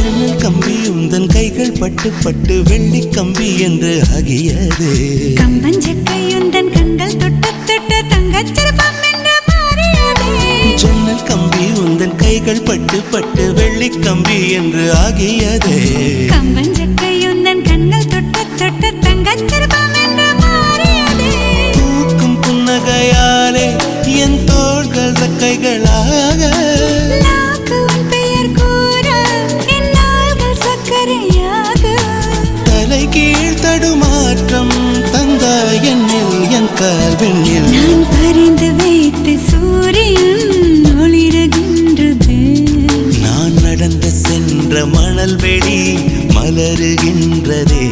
ஜன்னல் கம்பி உந்தன் கைகள் பட்டு பட்டு வெள்ளி கம்பி என்று ஆகியது. கம்பஞ்சக்கை உந்தன் கண்கள் தொட்டு தொட்டு தங்கச்சிற்பம் என்று மாறியது. ஜன்னல் கம்பி உந்தன் கைகள் பட்டு பட்டு வெள்ளி கம்பி என்று ஆகியது. கம்பஞ்சக்கை உந்தன் கண்கள் தொட்டு தொட்டு தங்கச்சிற்பம் என்று மாறியது. பூக்கும் புன்னகையாலே என் தோள்கள் ரெக்கைகளாக, நாக்கு உன் பெயர் கூற என் நாள்கள் சர்க்கரையாக. தலை கீழ் தடுமாற்றம் தந்தாய் என்னில் என் கால்வெண்ணில். நான் பறிந்து வைத்து சூரியன் ஒளிருகின்றது. நான் நடந்து சென்ற மணல் வெளி மலருகின்றதே.